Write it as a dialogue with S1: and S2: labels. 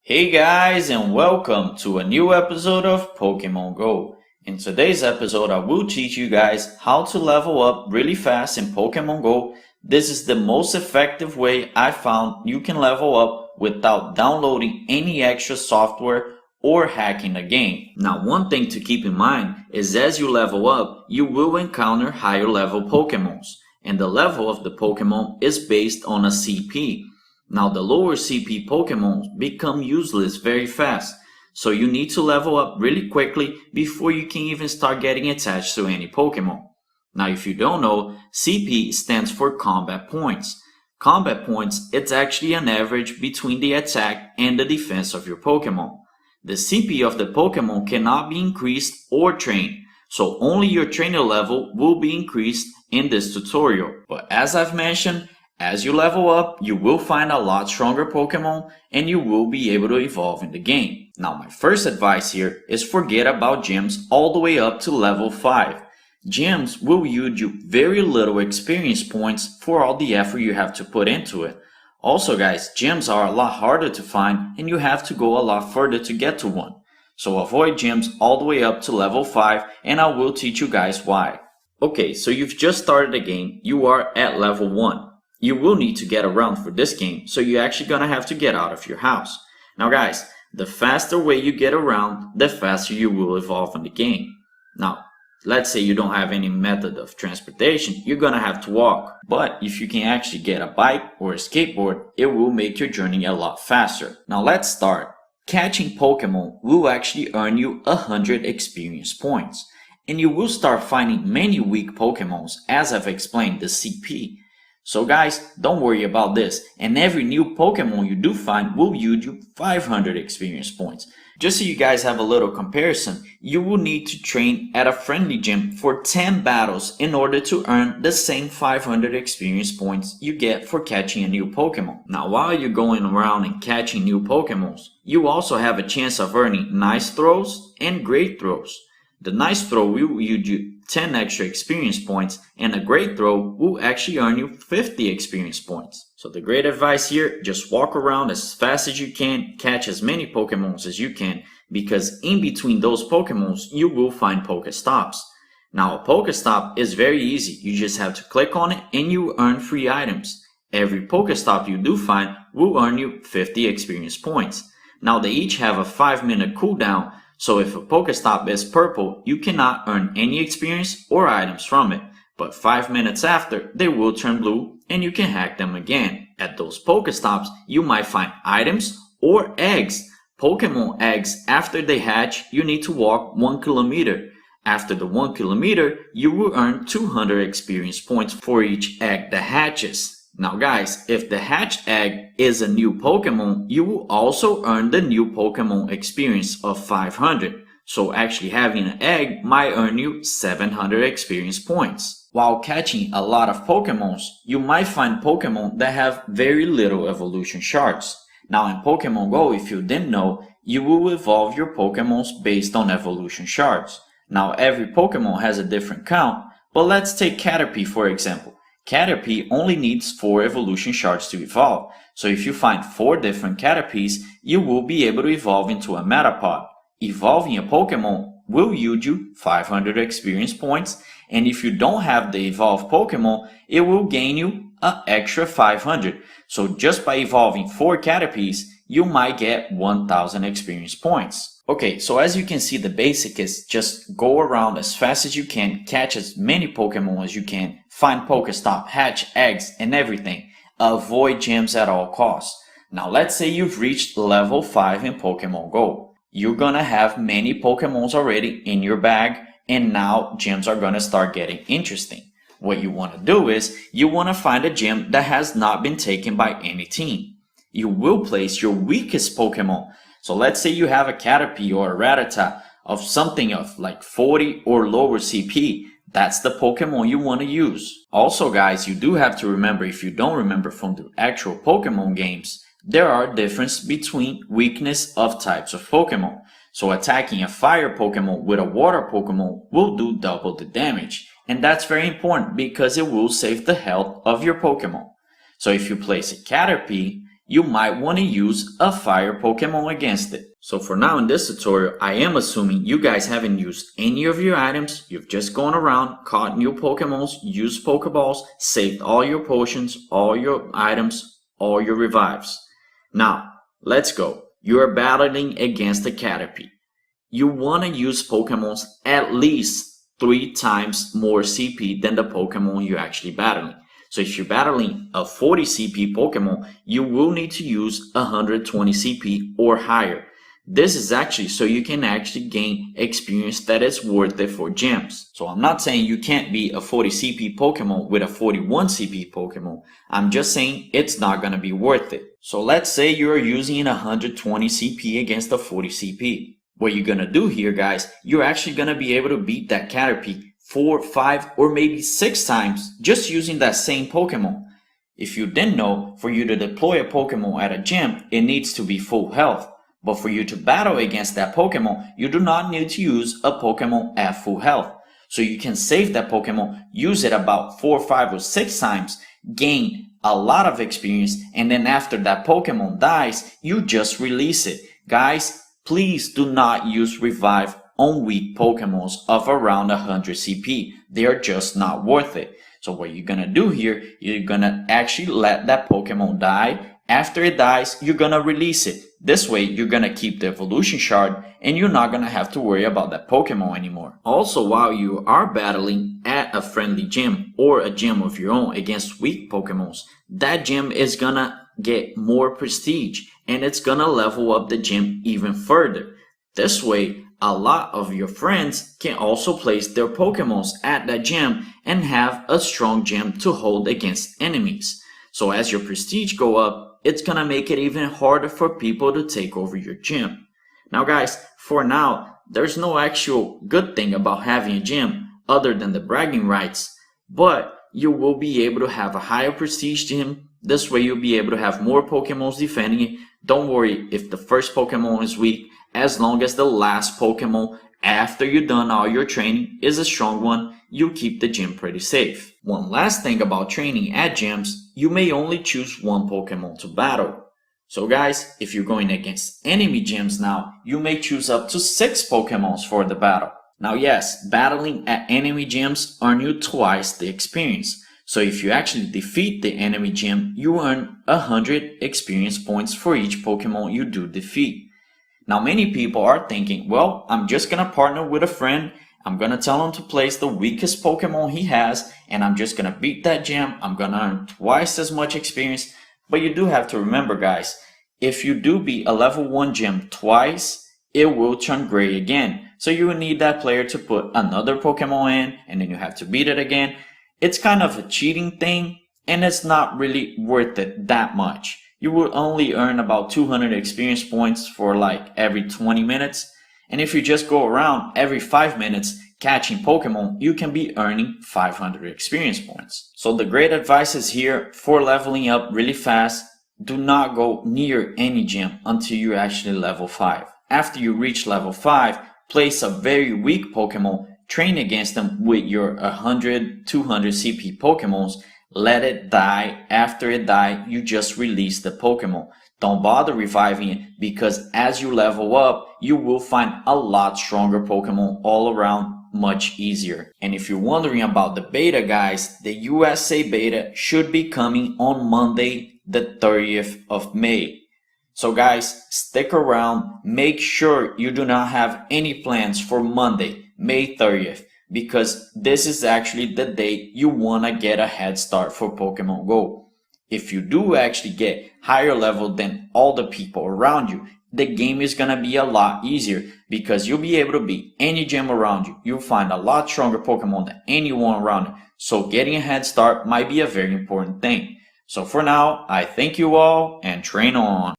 S1: Hey guys, and welcome to a new episode of Pokemon Go. In today's episode, I will teach you guys how to level up really fast in Pokemon Go. This is the most effective way I found you can level up without downloading any extra software or hacking the game. Now, one thing to keep in mind is as you level up, you will encounter higher level Pokemons, and the level of the Pokemon is based on a CP. Now the lower CP Pokemon become useless very fast, so you need to level up really quickly before you can even start getting attached to any Pokemon. Now if you don't know, CP stands for Combat Points. Combat Points, it's actually an average between the attack and the defense of your Pokemon. The CP of the Pokemon cannot be increased or trained, so only your trainer level will be increased in this tutorial. But as I've mentioned, as you level up, you will find a lot stronger Pokemon and you will be able to evolve in the game. Now my first advice here is forget about gyms all the way up to level 5. Gyms will yield you very little experience points for all the effort you have to put into it. Also guys, gyms are a lot harder to find and you have to go a lot further to get to one. So avoid gyms all the way up to level 5 and I will teach you guys why. Okay, so you've just started the game, you are at level 1. You will need to get around for this game, so you're actually gonna have to get out of your house. Now guys, the faster way you get around, the faster you will evolve in the game. Now, let's say you don't have any method of transportation, you're gonna have to walk. But if you can actually get a bike or a skateboard, it will make your journey a lot faster. Now let's start. Catching Pokemon will actually earn you 100 experience points. And you will start finding many weak Pokemons, as I've explained the CP. So guys, don't worry about this, and every new Pokemon you do find will yield you 500 experience points. Just so you guys have a little comparison, you will need to train at a friendly gym for 10 battles in order to earn the same 500 experience points you get for catching a new Pokemon. Now while you're going around and catching new Pokemons, you also have a chance of earning nice throws and great throws. The nice throw will yield you 10 extra experience points and a great throw will actually earn you 50 experience points. So the great advice here, just walk around as fast as you can, catch as many Pokemons as you can, because in between those Pokemons you will find Pokestops. Now a Pokestop is very easy, you just have to click on it and you earn free items. Every Pokestop you do find will earn you 50 experience points. Now they each have a 5-minute cooldown. So if a Pokestop is purple, you cannot earn any experience or items from it. But 5 minutes after, they will turn blue and you can hack them again. At those Pokestops, you might find items or eggs. Pokemon eggs, after they hatch, you need to walk 1 kilometer. After the 1 kilometer, you will earn 200 experience points for each egg that hatches. Now guys, if the hatched egg is a new Pokemon, you will also earn the new Pokemon experience of 500. So actually having an egg might earn you 700 experience points. While catching a lot of Pokemons, you might find Pokemon that have very little evolution shards. Now in Pokemon Go, if you didn't know, you will evolve your Pokemons based on evolution shards. Now every Pokemon has a different count, but let's take Caterpie for example. Caterpie only needs 4 evolution shards to evolve, so if you find 4 different Caterpies, you will be able to evolve into a Metapod. Evolving a Pokemon will yield you 500 experience points, and if you don't have the evolved Pokemon, it will gain you an extra 500. So just by evolving 4 Caterpies, you might get 1000 experience points. Okay, so as you can see, the basic is just go around as fast as you can, catch as many Pokemon as you can, find Pokestop, hatch eggs and everything. Avoid gyms at all costs. Now let's say you've reached level 5 in Pokemon Go. You're gonna have many Pokemons already in your bag and now gyms are gonna start getting interesting. What you wanna do is, you wanna find a gym that has not been taken by any team. You will place your weakest Pokemon. So let's say you have a Caterpie or a Rattata of something of like 40 or lower CP. That's the Pokemon you want to use. Also guys, you do have to remember, if you don't remember from the actual Pokemon games, there are differences between weakness of types of Pokemon. So attacking a fire Pokemon with a water Pokemon will do double the damage. And that's very important because it will save the health of your Pokemon. So if you place a Caterpie, you might want to use a fire Pokemon against it. So for now in this tutorial, I am assuming you guys haven't used any of your items. You've just gone around, caught new Pokemons, used Pokeballs, saved all your potions, all your items, all your revives. Now, let's go. You are battling against a Caterpie. You want to use Pokemons at least 3 times more CP than the Pokemon you're actually battling. So if you're battling a 40 CP Pokemon, you will need to use 120 CP or higher. This is actually so you can actually gain experience that is worth it for gems. So I'm not saying you can't be a 40 CP Pokemon with a 41 CP Pokemon. I'm just saying it's not going to be worth it. So let's say you're using 120 CP against a 40 CP. What you're going to do here, guys, you're actually going to be able to beat that Caterpie 4, 5, or maybe 6 times just using that same Pokemon. If you didn't know, for you to deploy a Pokemon at a gym, it needs to be full health. But for you to battle against that Pokemon, you do not need to use a Pokemon at full health. So you can save that Pokemon, use it about 4, 5, or 6 times, gain a lot of experience, and then after that Pokemon dies, you just release it. Guys, please do not use Revive on weak Pokemons of around 100 CP. They are just not worth it. So what you're gonna do here, you're gonna actually let that Pokemon die. After it dies, you're gonna release it. This way, you're gonna keep the evolution shard and you're not gonna have to worry about that Pokemon anymore. Also, while you are battling at a friendly gym or a gym of your own against weak Pokemons, that gym is gonna get more prestige and it's gonna level up the gym even further. This way, a lot of your friends can also place their Pokemons at that gym and have a strong gym to hold against enemies. So as your prestige go up, it's gonna make it even harder for people to take over your gym. Now guys, for now, there's no actual good thing about having a gym other than the bragging rights, but you will be able to have a higher prestige gym. This way you'll be able to have more Pokemons defending it. Don't worry if the first Pokemon is weak, as long as the last Pokemon after you've done all your training is a strong one, you keep the gym pretty safe. One last thing about training at gyms, you may only choose one Pokemon to battle. So guys, if you're going against enemy gyms now, you may choose up to 6 Pokemons for the battle. Now yes, battling at enemy gyms earn you twice the experience. So if you actually defeat the enemy gym, you earn 100 experience points for each Pokemon you do defeat. Now many people are thinking, well, I'm just gonna partner with a friend, I'm gonna tell him to place the weakest Pokemon he has, and I'm just gonna beat that gym, I'm gonna earn twice as much experience. But you do have to remember, guys, if you do beat a level 1 gym twice, it will turn gray again. So you will need that player to put another Pokemon in, and then you have to beat it again. It's kind of a cheating thing, and it's not really worth it that much. You will only earn about 200 experience points for like every 20 minutes. And if you just go around every 5 minutes catching Pokemon, you can be earning 500 experience points. So the great advice is here for leveling up really fast. Do not go near any gym until you're actually level 5. After you reach level 5, place a very weak Pokemon, train against them with your 100, 200 CP Pokemons, let it die. After it dies, you just release the Pokemon. Don't bother reviving it, because as you level up, you will find a lot stronger Pokemon all around, much easier. And if you're wondering about the beta, guys, the USA beta should be coming on Monday, the 30th of May. So guys, stick around. Make sure you do not have any plans for Monday, May 30th. Because this is actually the date you want to get a head start for Pokemon Go. If you do actually get higher level than all the people around you, the game is going to be a lot easier because you'll be able to beat any gym around you. You'll find a lot stronger Pokemon than anyone around you. So getting a head start might be a very important thing. So for now, I thank you all and train on.